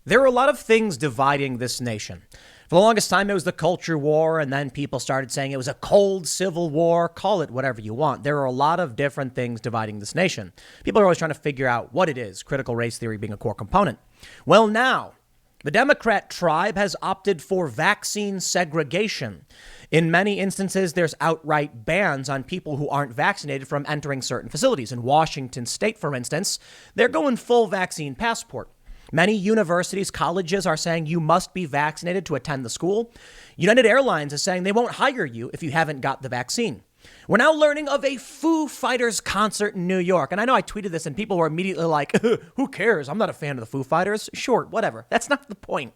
There are a lot of things dividing this nation. For the longest time, it was the culture war, and then people started saying it was a cold civil war. Call it whatever you want. There are a lot of different things dividing this nation. People are always trying to figure out what it is, critical race theory being a core component. Well, now, the Democrat tribe has opted for vaccine segregation. In many instances, there's outright bans on people who aren't vaccinated from entering certain facilities. In Washington state, for instance, they're going full vaccine passport. Many universities, colleges are saying you must be vaccinated to attend the school. United Airlines is saying they won't hire you if you haven't got the vaccine. We're now learning of a Foo Fighters concert in New York. And I know I tweeted this and people were immediately like, who cares? I'm not a fan of the Foo Fighters. Sure, whatever. That's not the point.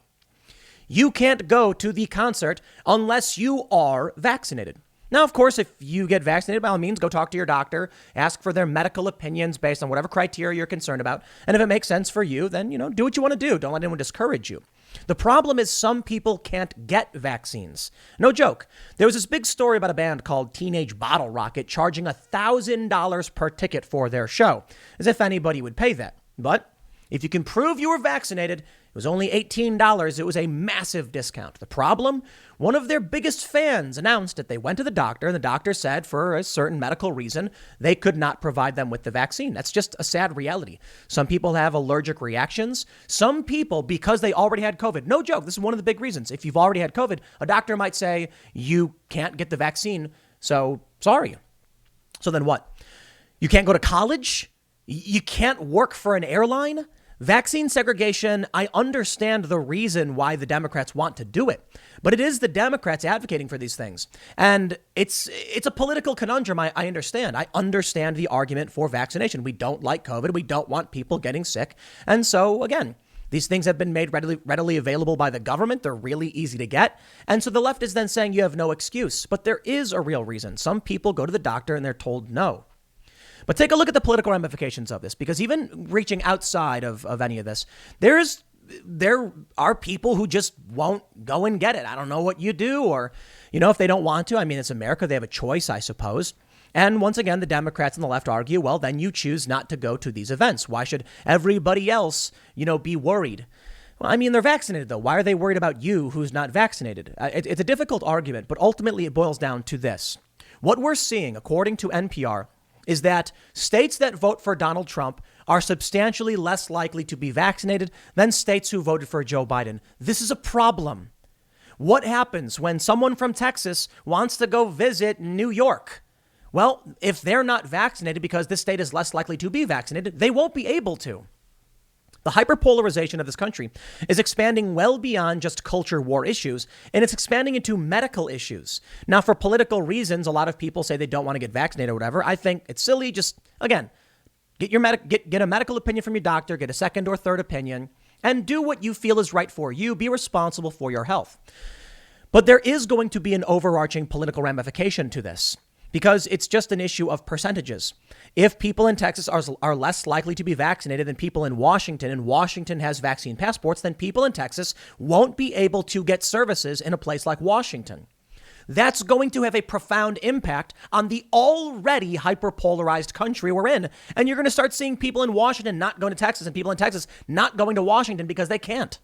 You can't go to the concert unless you are vaccinated. Now, of course, if you get vaccinated, by all means, go talk to your doctor, ask for their medical opinions based on whatever criteria you're concerned about. And if it makes sense for you, then, do what you want to do. Don't let anyone discourage you. The problem is some people can't get vaccines. No joke. There was this big story about a band called Teenage Bottle Rocket charging $1,000 per ticket for their show, as if anybody would pay that. But if you can prove you were vaccinated, it was only $18. It was a massive discount. The problem? One of their biggest fans announced that they went to the doctor and the doctor said for a certain medical reason, they could not provide them with the vaccine. That's just a sad reality. Some people have allergic reactions. Some people, because they already had COVID, no joke, this is one of the big reasons. If you've already had COVID, a doctor might say you can't get the vaccine. So sorry. So then what? You can't go to college? You can't work for an airline? Vaccine segregation, I understand the reason why the Democrats want to do it, but it is the Democrats advocating for these things. And it's a political conundrum. I understand. I understand the argument for vaccination. We don't like COVID. We don't want people getting sick. And so, again, these things have been made readily available by the government. They're really easy to get. And so the left is then saying you have no excuse. But there is a real reason. Some people go to the doctor and they're told no. But take a look at the political ramifications of this, because even reaching outside of any of this, there are people who just won't go and get it. I don't know what you do, or, if they don't want to. I mean, it's America. They have a choice, I suppose. And once again, the Democrats and the left argue, well, then you choose not to go to these events. Why should everybody else, be worried? Well, I mean, they're vaccinated, though. Why are they worried about you who's not vaccinated? It's a difficult argument, but ultimately it boils down to this. What we're seeing, according to NPR, is that states that vote for Donald Trump are substantially less likely to be vaccinated than states who voted for Joe Biden. This is a problem. What happens when someone from Texas wants to go visit New York? Well, if they're not vaccinated because this state is less likely to be vaccinated, they won't be able to. The hyperpolarization of this country is expanding well beyond just culture war issues, and it's expanding into medical issues. Now, for political reasons, a lot of people say they don't want to get vaccinated or whatever. I think it's silly. Just, again, get a medical opinion from your doctor, get a second or third opinion, and do what you feel is right for you. Be responsible for your health. But there is going to be an overarching political ramification to this, because it's just an issue of percentages. If people in Texas are less likely to be vaccinated than people in Washington, and Washington has vaccine passports, then people in Texas won't be able to get services in a place like Washington. That's going to have a profound impact on the already hyperpolarized country we're in. And you're going to start seeing people in Washington not going to Texas and people in Texas not going to Washington because they can't.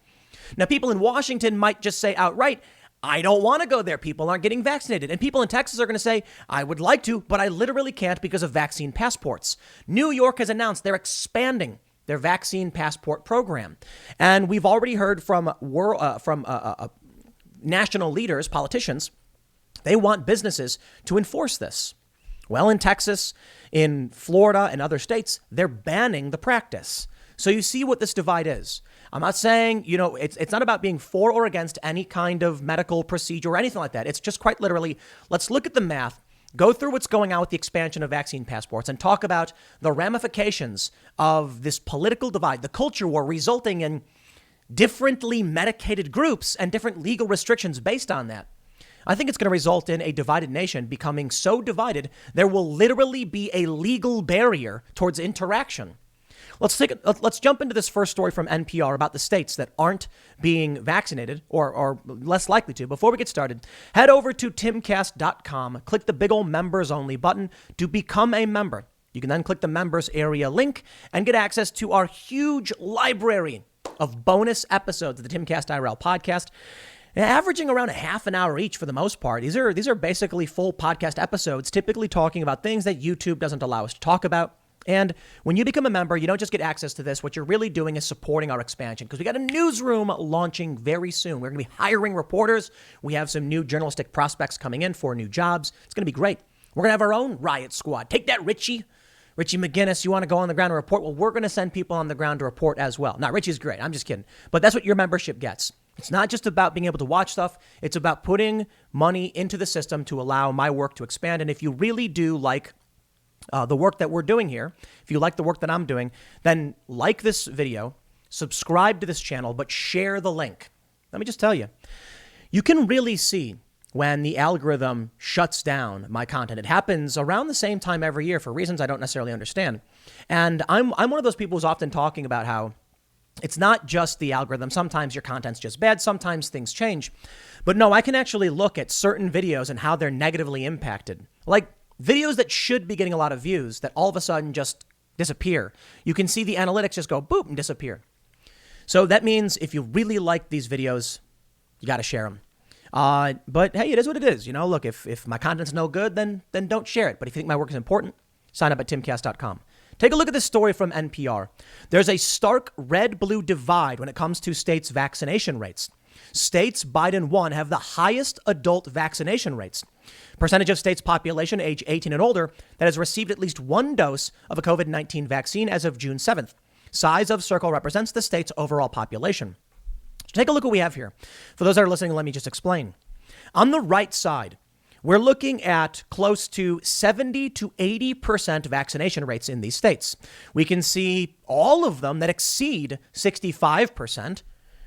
Now, people in Washington might just say outright, I don't want to go there. People aren't getting vaccinated. And people in Texas are going to say, I would like to, but I literally can't because of vaccine passports. New York has announced they're expanding their vaccine passport program. And we've already heard from national leaders, politicians, they want businesses to enforce this. Well, in Texas, in Florida, and other states, they're banning the practice. So you see what this divide is. I'm not saying, it's not about being for or against any kind of medical procedure or anything like that. It's just quite literally, let's look at the math, go through what's going on with the expansion of vaccine passports, and talk about the ramifications of this political divide, the culture war, resulting in differently medicated groups and different legal restrictions based on that. I think it's going to result in a divided nation becoming so divided, there will literally be a legal barrier towards interaction. Let's jump into this first story from NPR about the states that aren't being vaccinated or less likely to. Before we get started, head over to timcast.com, click the big old members only button to become a member. You can then click the members area link and get access to our huge library of bonus episodes of the Timcast IRL podcast, averaging around a half an hour each for the most part. These are basically full podcast episodes, typically talking about things that YouTube doesn't allow us to talk about. And when you become a member, you don't just get access to this. What you're really doing is supporting our expansion, because we got a newsroom launching very soon. We're going to be hiring reporters. We have some new journalistic prospects coming in for new jobs. It's going to be great. We're going to have our own riot squad. Take that, Richie McGinnis. You want to go on the ground and report? Well, we're going to send people on the ground to report as well. Now, Richie's great. I'm just kidding. But that's what your membership gets. It's not just about being able to watch stuff. It's about putting money into the system to allow my work to expand. And if you really do like the work that we're doing here, if you like the work that I'm doing, then like this video, subscribe to this channel, but share the link. Let me just tell you, you can really see when the algorithm shuts down my content. It happens around the same time every year for reasons I don't necessarily understand. And I'm one of those people who's often talking about how it's not just the algorithm. Sometimes your content's just bad. Sometimes things change. But no, I can actually look at certain videos and how they're negatively impacted. Like videos that should be getting a lot of views that all of a sudden just disappear. You can see the analytics just go boop and disappear. So that means if you really like these videos, you got to share them. But hey, it is what it is. You know, look, if my content's no good, then don't share it. But if you think my work is important, sign up at timcast.com. Take a look at this story from NPR. There's a stark red-blue divide when it comes to states' vaccination rates. States Biden won have the highest adult vaccination rates. Percentage of states' population age 18 and older that has received at least one dose of a COVID-19 vaccine as of June 7th. Size of circle represents the state's overall population. So take a look at what we have here. For those that are listening, let me just explain. On the right side, we're looking at close to 70 to 80% vaccination rates in these states. We can see all of them that exceed 65%.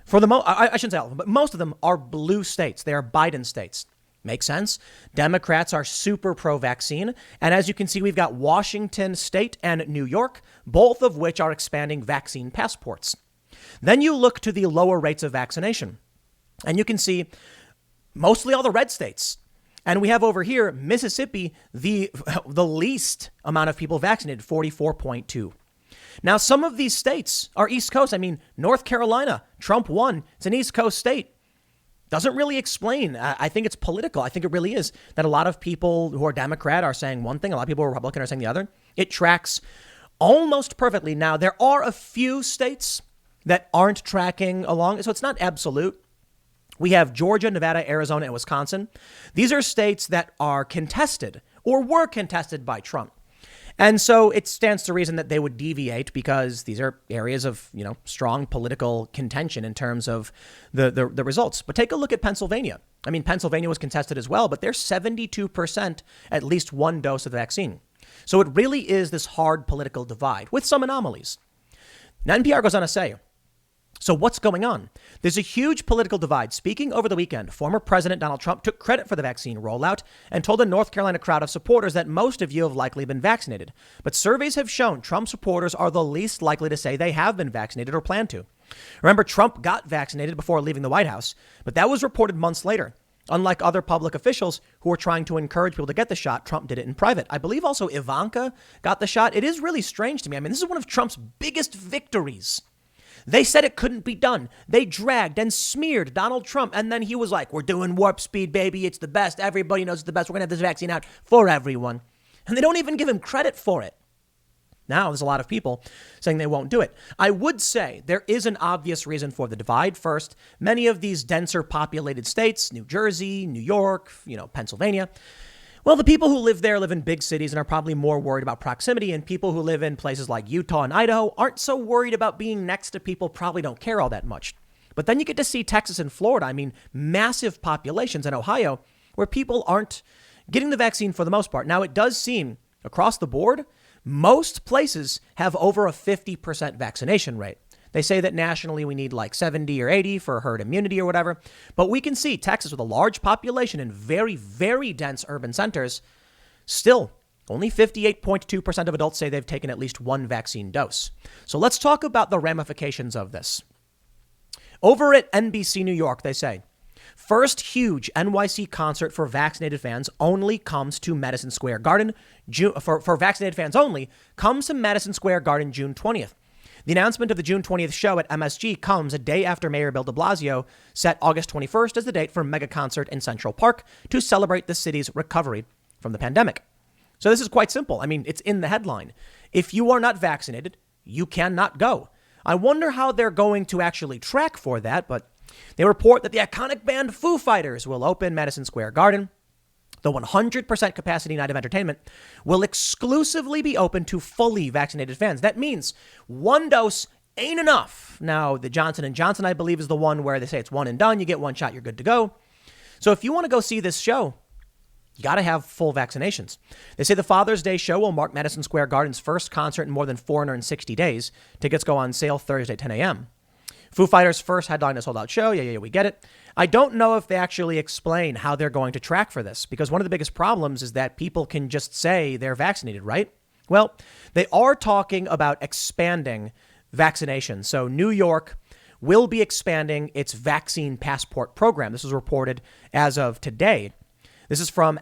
For the I shouldn't say all of them, but most of them are blue states. They are Biden states. Makes sense. Democrats are super pro-vaccine. And as you can see, we've got Washington State and New York, both of which are expanding vaccine passports. Then you look to the lower rates of vaccination, and you can see mostly all the red states. And we have over here, Mississippi, the least amount of people vaccinated, 44.2. Now, some of these states are East Coast. I mean, North Carolina, Trump won. It's an East Coast state. Doesn't really explain. I think it's political. I think it really is that a lot of people who are Democrat are saying one thing. A lot of people who are Republican are saying the other. It tracks almost perfectly. Now, there are a few states that aren't tracking along. So it's not absolute. We have Georgia, Nevada, Arizona, and Wisconsin. These are states that are contested or were contested by Trump. And so it stands to reason that they would deviate because these are areas of, strong political contention in terms of the results. But take a look at Pennsylvania. I mean, Pennsylvania was contested as well, but they're 72% at least one dose of the vaccine. So it really is this hard political divide with some anomalies. Now, NPR goes on to say, so what's going on? There's a huge political divide. Speaking over the weekend, former President Donald Trump took credit for the vaccine rollout and told a North Carolina crowd of supporters that most of you have likely been vaccinated. But surveys have shown Trump supporters are the least likely to say they have been vaccinated or plan to. Remember, Trump got vaccinated before leaving the White House, but that was reported months later. Unlike other public officials who were trying to encourage people to get the shot, Trump did it in private. I believe also Ivanka got the shot. It is really strange to me. I mean, this is one of Trump's biggest victories. They said it couldn't be done. They dragged and smeared Donald Trump. And then he was like, we're doing warp speed, baby. It's the best. Everybody knows it's the best. We're going to have this vaccine out for everyone. And they don't even give him credit for it. Now, there's a lot of people saying they won't do it. I would say there is an obvious reason for the divide. First, many of these denser populated states, New Jersey, New York, Pennsylvania, well, the people who live there live in big cities and are probably more worried about proximity, and people who live in places like Utah and Idaho aren't so worried about being next to people, probably don't care all that much. But then you get to see Texas and Florida. I mean, massive populations in Ohio where people aren't getting the vaccine for the most part. Now, it does seem across the board, most places have over a 50% vaccination rate. They say that nationally we need like 70 or 80 for herd immunity or whatever. But we can see Texas with a large population and very, very dense urban centers, still only 58.2% of adults say they've taken at least one vaccine dose. So let's talk about the ramifications of this. Over at NBC New York, they say, first huge NYC concert for vaccinated fans only comes to Madison Square Garden. For vaccinated fans only comes to Madison Square Garden June 20th. The announcement of the June 20th show at MSG comes a day after Mayor Bill De Blasio set August 21st as the date for a mega concert in Central Park to celebrate the city's recovery from the pandemic. So this is quite simple. I mean, it's in the headline. If you are not vaccinated, you cannot go. I wonder how they're going to actually track for that, but they report that the iconic band Foo Fighters will open Madison Square Garden. The 100% capacity night of entertainment will exclusively be open to fully vaccinated fans. That means one dose ain't enough. Now, the Johnson & Johnson, I believe, is the one where they say it's one and done. You get one shot, you're good to go. So if you want to go see this show, you got to have full vaccinations. They say the Father's Day show will mark Madison Square Garden's first concert in more than 460 days. Tickets go on sale Thursday, 10 a.m. Foo Fighters' first headline a sold-out show. Yeah, we get it. I don't know if they actually explain how they're going to track for this, because one of the biggest problems is that people can just say they're vaccinated, right? Well, they are talking about expanding vaccination. So New York will be expanding its vaccine passport program. This was reported as of today. This is from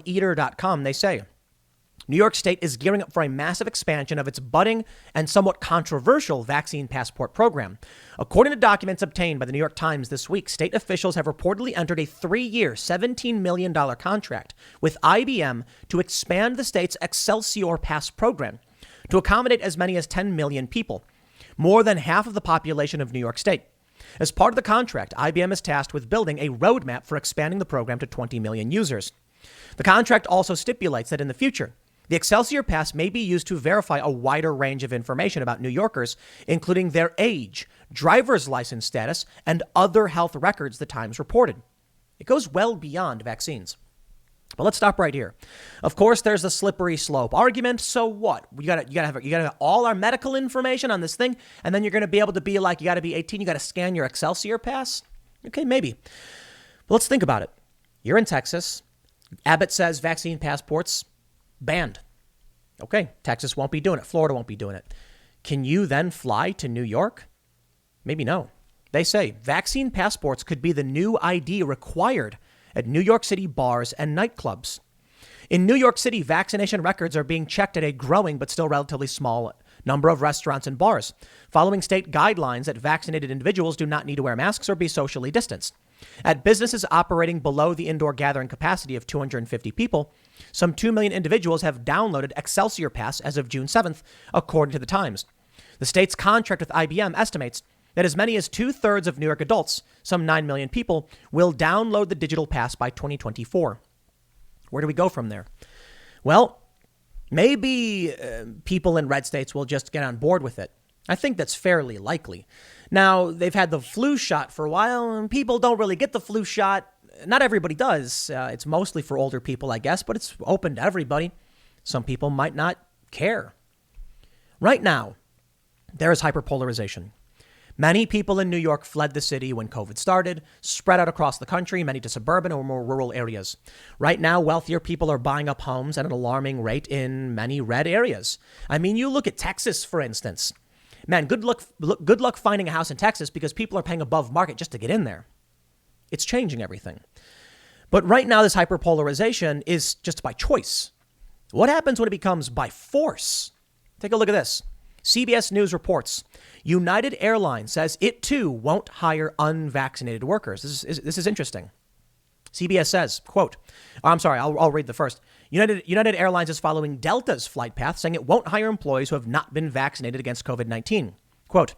eater.com. They say New York State is gearing up for a massive expansion of its budding and somewhat controversial vaccine passport program. According to documents obtained by the New York Times this week, state officials have reportedly entered a 3-year, $17 million contract with IBM to expand the state's Excelsior Pass program to accommodate as many as 10 million people, more than half of the population of New York State. As part of the contract, IBM is tasked with building a roadmap for expanding the program to 20 million users. The contract also stipulates that in the future, the Excelsior Pass may be used to verify a wider range of information about New Yorkers, including their age, driver's license status, and other health records, the Times reported. It goes well beyond vaccines. But let's stop right here. Of course, there's the slippery slope argument. So what? You gotta have all our medical information on this thing, and then you're gonna be able to be like, you gotta be 18, you gotta scan your Excelsior Pass? Okay, maybe. But let's think about it. You're in Texas. Abbott says vaccine passports banned. Okay, Texas won't be doing it. Florida won't be doing it. Can you then fly to New York? Maybe no. They say vaccine passports could be the new ID required at New York City bars and nightclubs. In New York City, vaccination records are being checked at a growing but still relatively small number of restaurants and bars, following state guidelines that vaccinated individuals do not need to wear masks or be socially distanced. At businesses operating below the indoor gathering capacity of 250 people, some 2 million individuals have downloaded Excelsior Pass as of June 7th, according to the Times. The state's contract with IBM estimates that as many as 2/3 of New York adults, some 9 million people, will download the digital pass by 2024. Where do we go from there? Well, maybe people in red states will just get on board with it. I think that's fairly likely. Now, they've had the flu shot for a while, and people don't really get the flu shot. Not everybody does. It's mostly for older people, I guess, but it's open to everybody. Some people might not care. Right now, there is hyperpolarization. Many people in New York fled the city when COVID started, spread out across the country, many to suburban or more rural areas. Right now, wealthier people are buying up homes at an alarming rate in many red areas. I mean, you look at Texas, for instance. Man, good luck finding a house in Texas because people are paying above market just to get in there. It's changing everything. But right now, this hyperpolarization is just by choice. What happens when it becomes by force? Take a look at this. CBS News reports United Airlines says it too won't hire unvaccinated workers. This is interesting. CBS says, quote, I'll read the first. United Airlines is following Delta's flight path, saying it won't hire employees who have not been vaccinated against COVID-19. Quote,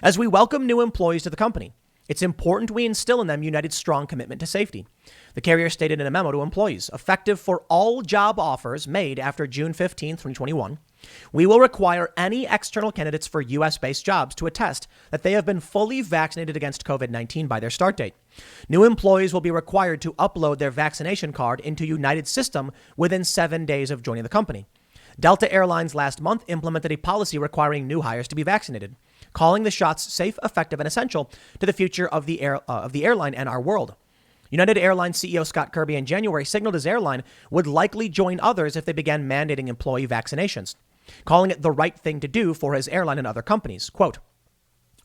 as we welcome new employees to the company, it's important we instill in them United's strong commitment to safety. The carrier stated in a memo to employees, effective for all job offers made after June 15, 2021, we will require any external candidates for U.S.-based jobs to attest that they have been fully vaccinated against COVID-19 by their start date. New employees will be required to upload their vaccination card into United's system within 7 days of joining the company. Delta Airlines last month implemented a policy requiring new hires to be vaccinated, calling the shots safe, effective, and essential to the future of the airline and our world. United Airlines CEO Scott Kirby in January signaled his airline would likely join others if they began mandating employee vaccinations, calling it the right thing to do for his airline and other companies. Quote,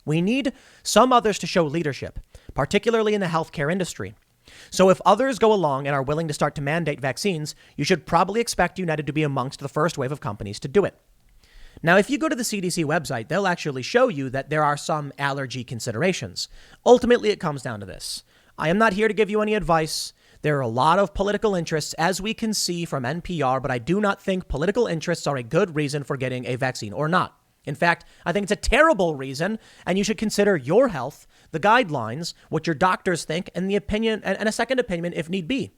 we need some others to show leadership, particularly in the healthcare industry. So if others go along and are willing to start to mandate vaccines, you should probably expect United to be amongst the first wave of companies to do it. Now, if you go to the CDC website, they'll actually show you that there are some allergy considerations. Ultimately, it comes down to this. I am not here to give you any advice. There are a lot of political interests, as we can see from NPR, but I do not think political interests are a good reason for getting a vaccine or not. In fact, I think it's a terrible reason, and you should consider your health, the guidelines, what your doctors think, and the opinion, and a second opinion if need be.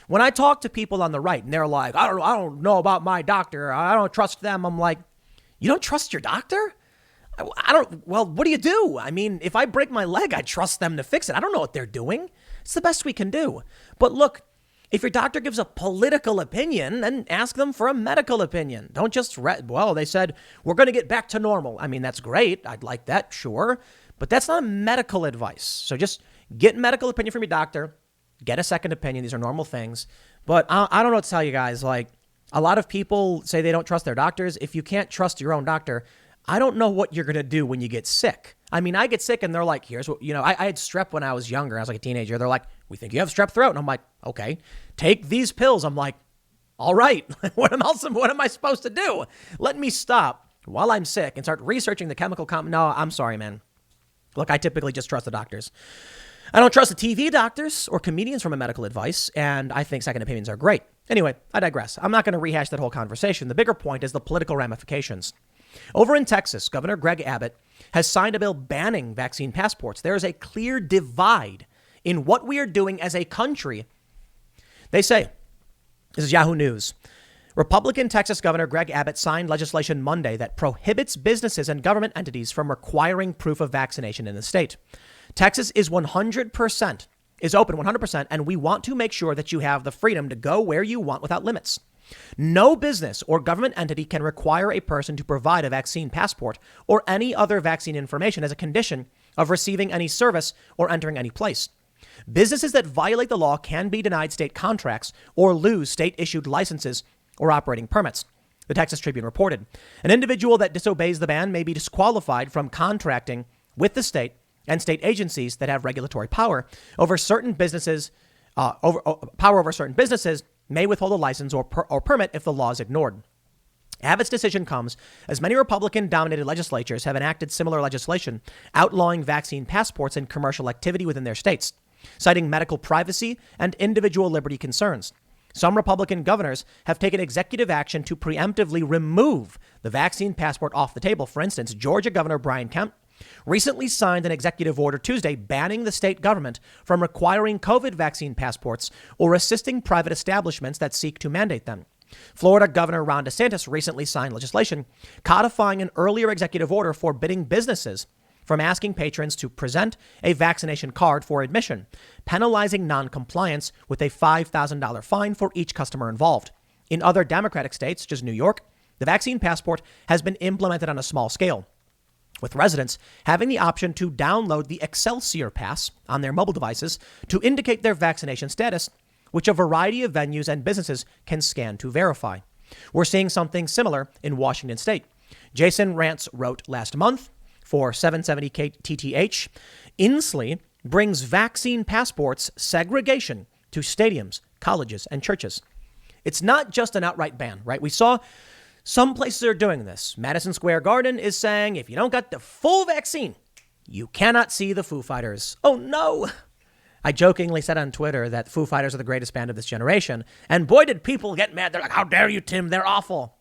When I talk to people on the right and they're like, I don't know about my doctor, I don't trust them, I'm like, you don't trust your doctor? Well, what do you do? I mean, if I break my leg, I trust them to fix it. I don't know what they're doing. It's the best we can do. But look, if your doctor gives a political opinion, then ask them for a medical opinion. Don't just, they said, we're going to get back to normal. I mean, that's great. I'd like that, sure. But that's not medical advice. So just get medical opinion from your doctor. Get a second opinion. These are normal things. But I don't know what to tell you guys. Like, a lot of people say they don't trust their doctors. If you can't trust your own doctor, I don't know what you're going to do when you get sick. I mean, I get sick and they're like, here's what, I had strep when I was younger. I was like a teenager. They're like, we think you have strep throat. And I'm like, okay, take these pills. I'm like, all right, what am I supposed to do? Let me stop while I'm sick and start researching the chemical No, I'm sorry, man. Look, I typically just trust the doctors. I don't trust the TV doctors or comedians from a medical advice, and I think second opinions are great. Anyway, I digress. I'm not going to rehash that whole conversation. The bigger point is the political ramifications. Over in Texas, Governor Greg Abbott has signed a bill banning vaccine passports. There is a clear divide in what we are doing as a country. They say, this is Yahoo News, Republican Texas Governor Greg Abbott signed legislation Monday that prohibits businesses and government entities from requiring proof of vaccination in the state. Texas is open 100%, and we want to make sure that you have the freedom to go where you want without limits. No business or government entity can require a person to provide a vaccine passport or any other vaccine information as a condition of receiving any service or entering any place. Businesses that violate the law can be denied state contracts or lose state-issued licenses or operating permits, the Texas Tribune reported. An individual that disobeys the ban may be disqualified from contracting with the state and state agencies that have regulatory power over certain businesses. Power over certain businesses may withhold a license or permit if the law is ignored. Abbott's decision comes as many Republican-dominated legislatures have enacted similar legislation outlawing vaccine passports in commercial activity within their states, citing medical privacy and individual liberty concerns. Some Republican governors have taken executive action to preemptively remove the vaccine passport off the table. For instance, Georgia Governor Brian Kemp recently signed an executive order Tuesday banning the state government from requiring COVID vaccine passports or assisting private establishments that seek to mandate them. Florida Governor Ron DeSantis recently signed legislation codifying an earlier executive order forbidding businesses from asking patrons to present a vaccination card for admission, penalizing noncompliance with a $5,000 fine for each customer involved. In other Democratic states, such as New York, the vaccine passport has been implemented on a small scale, with residents having the option to download the Excelsior Pass on their mobile devices to indicate their vaccination status, which a variety of venues and businesses can scan to verify. We're seeing something similar in Washington state. Jason Rantz wrote last month for 770 KTTH, Inslee brings vaccine passports segregation to stadiums, colleges, and churches. It's not just an outright ban, right? We saw some places are doing this. Madison Square Garden is saying if you don't get the full vaccine, you cannot see the Foo Fighters. Oh, no. I jokingly said on Twitter that Foo Fighters are the greatest band of this generation. And boy, did people get mad. They're like, how dare you, Tim? They're awful.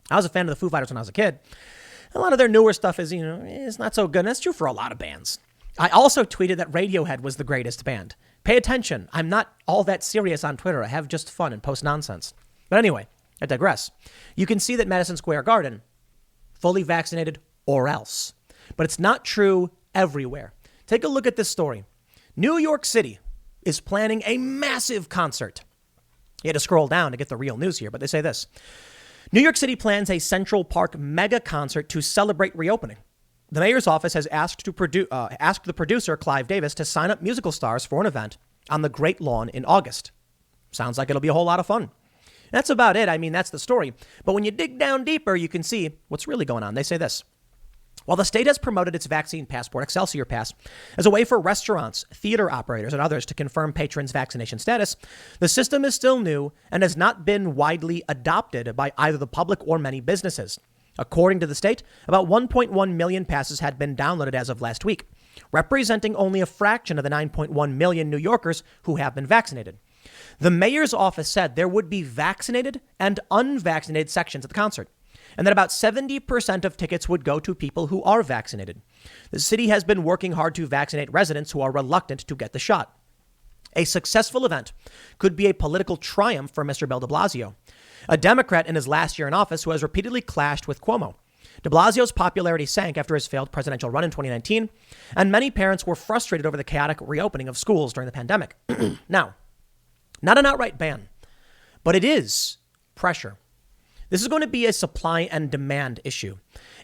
I was a fan of the Foo Fighters when I was a kid. A lot of their newer stuff is, it's not so good. And that's true for a lot of bands. I also tweeted that Radiohead was the greatest band. Pay attention. I'm not all that serious on Twitter. I have just fun and post nonsense. But anyway, I digress. You can see that Madison Square Garden, fully vaccinated or else. But it's not true everywhere. Take a look at this story. New York City is planning a massive concert. You had to scroll down to get the real news here, but they say this. New York City plans a Central Park mega concert to celebrate reopening. The mayor's office has asked the producer, Clive Davis, to sign up musical stars for an event on the Great Lawn in August. Sounds like it'll be a whole lot of fun. That's about it. I mean, that's the story. But when you dig down deeper, you can see what's really going on. They say this. While the state has promoted its vaccine passport, Excelsior Pass, as a way for restaurants, theater operators, and others to confirm patrons' vaccination status, the system is still new and has not been widely adopted by either the public or many businesses. According to the state, about 1.1 million passes had been downloaded as of last week, representing only a fraction of the 9.1 million New Yorkers who have been vaccinated. The mayor's office said there would be vaccinated and unvaccinated sections at the concert, and that about 70% of tickets would go to people who are vaccinated. The city has been working hard to vaccinate residents who are reluctant to get the shot. A successful event could be a political triumph for Mr. De Blasio, a Democrat in his last year in office who has repeatedly clashed with Cuomo. De Blasio's popularity sank after his failed presidential run in 2019, and many parents were frustrated over the chaotic reopening of schools during the pandemic. Now, not an outright ban, but it is pressure. This is going to be a supply and demand issue.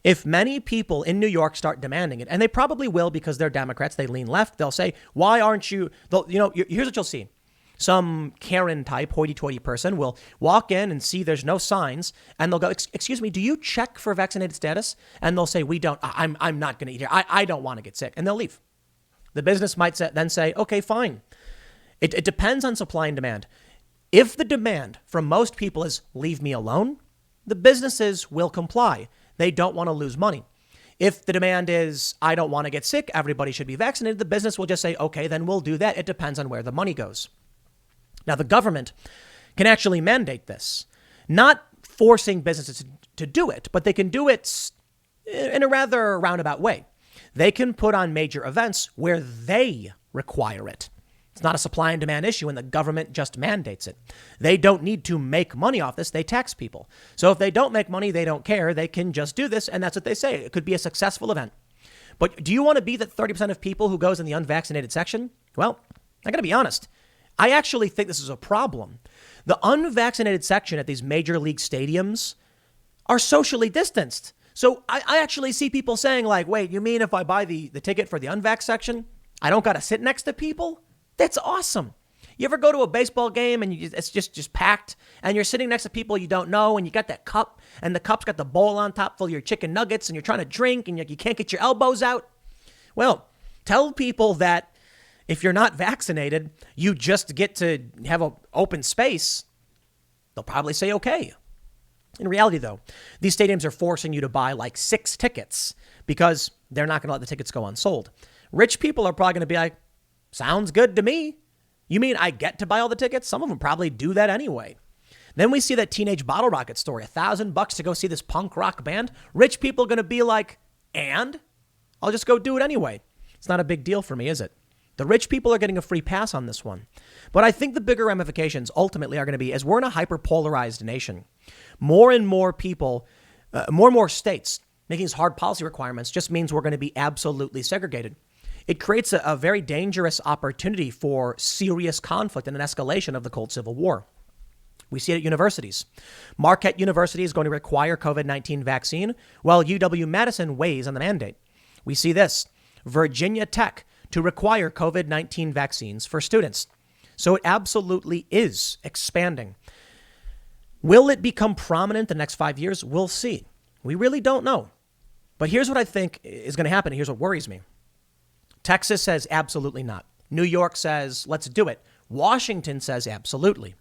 If many people in New York start demanding it, and they probably will because they're Democrats, they lean left, they'll say, why aren't you, here's what you'll see. Some Karen type hoity-toity person will walk in and see there's no signs, and they'll go, excuse me, do you check for vaccinated status? And they'll say, we don't, I'm not going to eat here. I don't want to get sick. And they'll leave. The business might then say, okay, fine. It depends on supply and demand. If the demand from most people is leave me alone, the businesses will comply. They don't want to lose money. If the demand is, I don't want to get sick, everybody should be vaccinated, the business will just say, okay, then we'll do that. It depends on where the money goes. Now, the government can actually mandate this, not forcing businesses to do it, but they can do it in a rather roundabout way. They can put on major events where they require it. It's not a supply and demand issue, and the government just mandates it. They don't need to make money off this. They tax people. So if they don't make money, they don't care. They can just do this, and that's what they say. It could be a successful event. But do you want to be the 30% of people who goes in the unvaccinated section? Well, I got to be honest. I actually think this is a problem. The unvaccinated section at these major league stadiums are socially distanced. So I actually see people saying like, wait, you mean if I buy the ticket for the unvax section, I don't got to sit next to people? That's awesome. You ever go to a baseball game and it's just packed and you're sitting next to people you don't know and you got that cup and the cup's got the bowl on top full of your chicken nuggets and you're trying to drink and you can't get your elbows out? Well, tell people that if you're not vaccinated, you just get to have an open space. They'll probably say, okay. In reality, though, these stadiums are forcing you to buy like 6 tickets because they're not going to let the tickets go unsold. Rich people are probably going to be like, sounds good to me. You mean I get to buy all the tickets? Some of them probably do that anyway. Then we see that Teenage Bottle Rocket story, $1,000 to go see this punk rock band. Rich people are going to be like, and I'll just go do it anyway. It's not a big deal for me, is it? The rich people are getting a free pass on this one. But I think the bigger ramifications ultimately are going to be, as we're in a hyper-polarized nation, more and more people, more and more states making these hard policy requirements just means we're going to be absolutely segregated. It creates a very dangerous opportunity for serious conflict and an escalation of the Cold Civil War. We see it at universities. Marquette University is going to require COVID-19 vaccine, while UW-Madison weighs on the mandate. We see this. Virginia Tech to require COVID-19 vaccines for students. So it absolutely is expanding. Will it become prominent the next 5 years? We'll see. We really don't know. But here's what I think is going to happen. Here's what worries me. Texas says absolutely not. New York says let's do it. Washington says absolutely.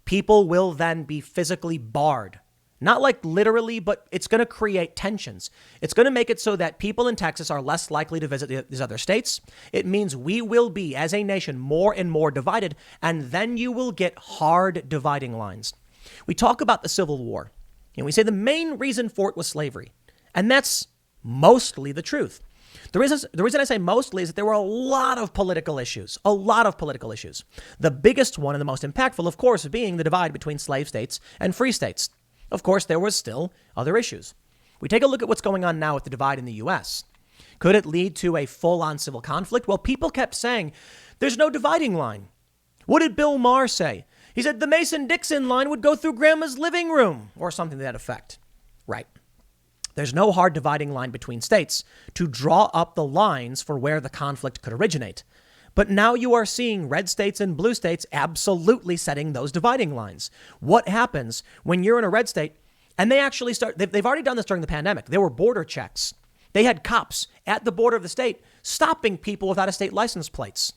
People will then be physically barred. Not like literally, but it's going to create tensions. It's going to make it so that people in Texas are less likely to visit these other states. It means we will be, as a nation, more and more divided, and then you will get hard dividing lines. We talk about the Civil War, and we say the main reason for it was slavery, and that's mostly the truth. The reason I say mostly is that there were a lot of political issues. The biggest one and the most impactful, of course, being the divide between slave states and free states. Of course, there was still other issues. We take a look at what's going on now with the divide in the U.S. Could it lead to a full-on civil conflict? Well, people kept saying there's no dividing line. What did Bill Maher say? He said the Mason-Dixon line would go through Grandma's living room or something to that effect. Right. There's no hard dividing line between states to draw up the lines for where the conflict could originate. But now you are seeing red states and blue states absolutely setting those dividing lines. What happens when you're in a red state and they actually they've already done this during the pandemic. There were border checks. They had cops at the border of the state stopping people without a state license plates.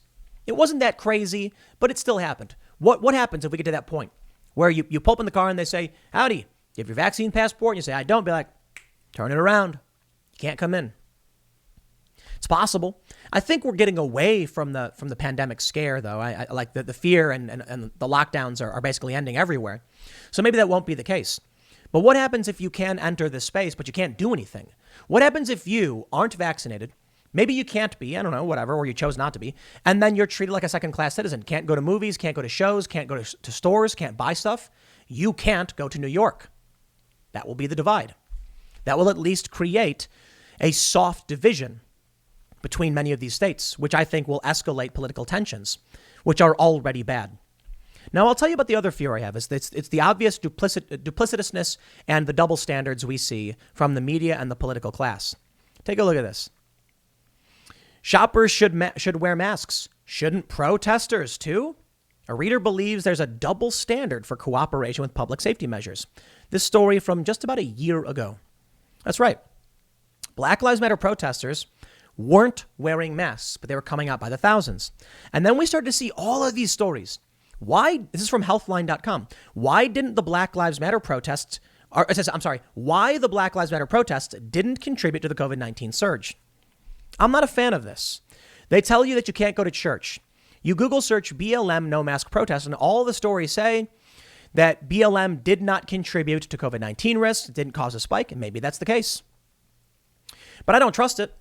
It wasn't that crazy, but it still happened. What happens if we get to that point where you pull up in the car and they say, howdy, you have your vaccine passport? And you say, I don't. Be like, Turn it around. You can't come in. It's possible. I think we're getting away from the pandemic scare, though. I like the fear and the lockdowns are basically ending everywhere. So maybe that won't be the case. But what happens if you can enter this space, but you can't do anything? What happens if you aren't vaccinated? Maybe you can't be, I don't know, whatever, or you chose not to be. And then you're treated like a second-class citizen. Can't go to movies, can't go to shows, can't go to stores, can't buy stuff. You can't go to New York. That will be the divide. That will at least create a soft division between many of these states, which I think will escalate political tensions, which are already bad. Now, I'll tell you about the other fear I have. It's the obvious duplicitousness and the double standards we see from the media and the political class. Take a look at this. Shoppers should wear masks. Shouldn't protesters too? A reader believes there's a double standard for cooperation with public safety measures. This story from just about a year ago. That's right. Black Lives Matter protesters weren't wearing masks, but they were coming out by the thousands. And then we started to see all of these stories. Why? This is from healthline.com. Why didn't the Black Lives Matter protests, why the Black Lives Matter protests didn't contribute to the COVID-19 surge? I'm not a fan of this. They tell you that you can't go to church. You Google search BLM no mask protest, and all the stories say that BLM did not contribute to COVID-19 risks, it didn't cause a spike, and maybe that's the case. But I don't trust it.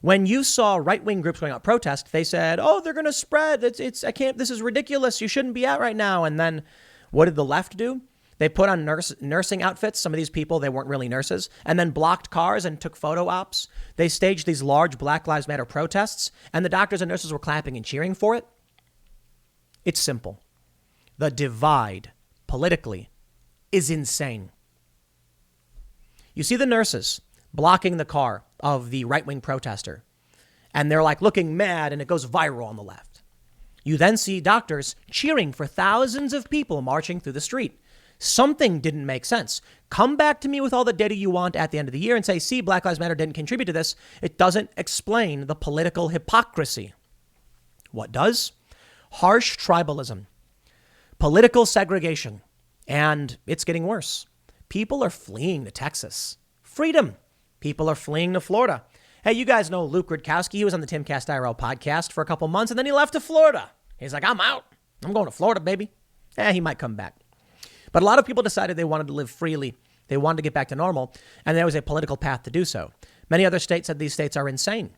When you saw right-wing groups going out protest, they said, "Oh, they're going to spread. I can't. This is ridiculous. You shouldn't be out right now." And then, what did the left do? They put on nursing outfits. Some of these people, they weren't really nurses, and then blocked cars and took photo ops. They staged these large Black Lives Matter protests, and the doctors and nurses were clapping and cheering for it. It's simple. The divide politically is insane. You see the nurses blocking the car of the right-wing protester, and they're like looking mad, and it goes viral on the left. You then see doctors cheering for thousands of people marching through the street. Something didn't make sense. Come back to me with all the data you want at the end of the year and say, see, Black Lives Matter didn't contribute to this. It doesn't explain the political hypocrisy. What does? Harsh tribalism, political segregation, and it's getting worse. People are fleeing to Texas. Freedom. People are fleeing to Florida. Hey, you guys know Luke Rudkowski. He was on the Tim Cast IRL podcast for a couple months, and then he left to Florida. He's like, I'm out. I'm going to Florida, baby. He might come back. But a lot of people decided they wanted to live freely. They wanted to get back to normal, and there was a political path to do so. Many other states said these states are insane.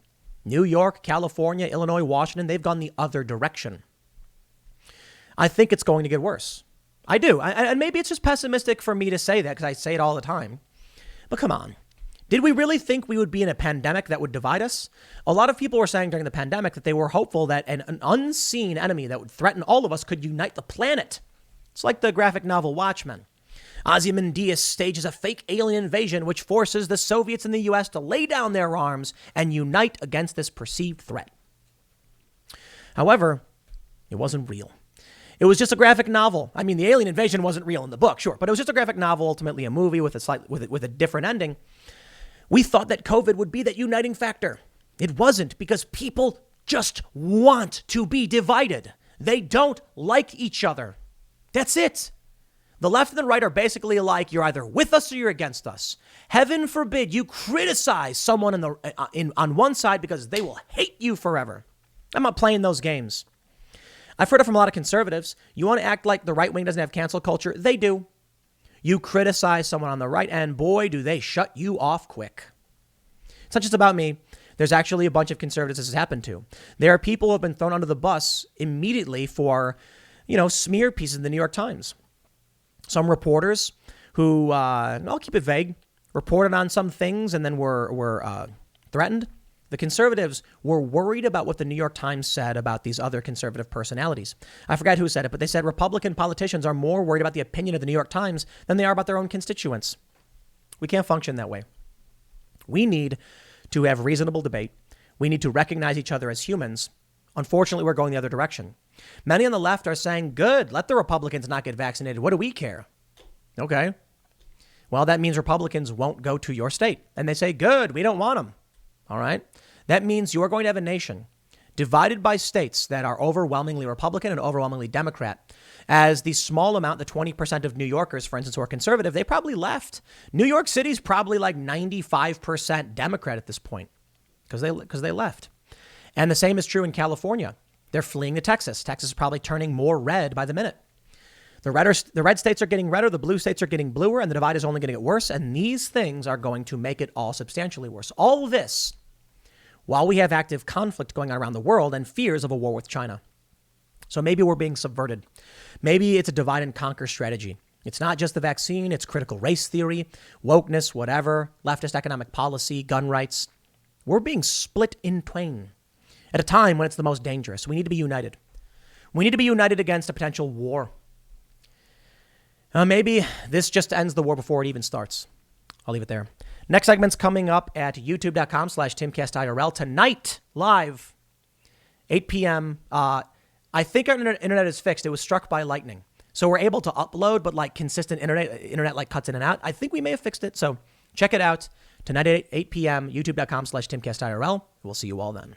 New York, California, Illinois, Washington, they've gone the other direction. I think it's going to get worse. I do. And maybe it's just pessimistic for me to say that because I say it all the time. But come on. Did we really think we would be in a pandemic that would divide us? A lot of people were saying during the pandemic that they were hopeful that an unseen enemy that would threaten all of us could unite the planet. It's like the graphic novel Watchmen. Ozymandias stages a fake alien invasion which forces the Soviets and the U.S. to lay down their arms and unite against this perceived threat. However, it wasn't real. It was just a graphic novel. I mean, the alien invasion wasn't real in the book, sure, but it was just a graphic novel, ultimately a movie with a different ending. We thought that COVID would be that uniting factor. It wasn't, because people just want to be divided. They don't like each other. That's it. The left and the right are basically alike. You're either with us or you're against us. Heaven forbid you criticize someone on one side because they will hate you forever. I'm not playing those games. I've heard it from a lot of conservatives. You want to act like the right wing doesn't have cancel culture? They do. You criticize someone on the right, and boy, do they shut you off quick. It's not just about me. There's actually a bunch of conservatives this has happened to. There are people who have been thrown under the bus immediately for, smear pieces in the New York Times. Some reporters who, I'll keep it vague, reported on some things and then were threatened. The conservatives were worried about what the New York Times said about these other conservative personalities. I forgot who said it, but they said Republican politicians are more worried about the opinion of the New York Times than they are about their own constituents. We can't function that way. We need to have reasonable debate. We need to recognize each other as humans. Unfortunately, we're going the other direction. Many on the left are saying, good, let the Republicans not get vaccinated. What do we care? Okay. Well, that means Republicans won't go to your state. And they say, good, we don't want them. All right. That means you're going to have a nation divided by states that are overwhelmingly Republican and overwhelmingly Democrat. As the small amount, the 20% of New Yorkers, for instance, who are conservative, they probably left. New York City's probably like 95% Democrat at this point because they left. And the same is true in California. They're fleeing to Texas. Texas is probably turning more red by the minute. The red states are getting redder, the blue states are getting bluer, and the divide is only going to get worse. And these things are going to make it all substantially worse. All of this while we have active conflict going on around the world and fears of a war with China. So maybe we're being subverted. Maybe it's a divide and conquer strategy. It's not just the vaccine, it's critical race theory, wokeness, whatever, leftist economic policy, gun rights. We're being split in twain at a time when it's the most dangerous. We need to be united. We need to be united against a potential war. Maybe this just ends the war before it even starts. I'll leave it there. Next segment's coming up at youtube.com/TimCastIRL tonight, live, 8 p.m. I think our internet is fixed. It was struck by lightning. So we're able to upload, but like consistent internet like cuts in and out. I think we may have fixed it. So check it out tonight at 8 p.m. youtube.com/TimCastIRL. We'll see you all then.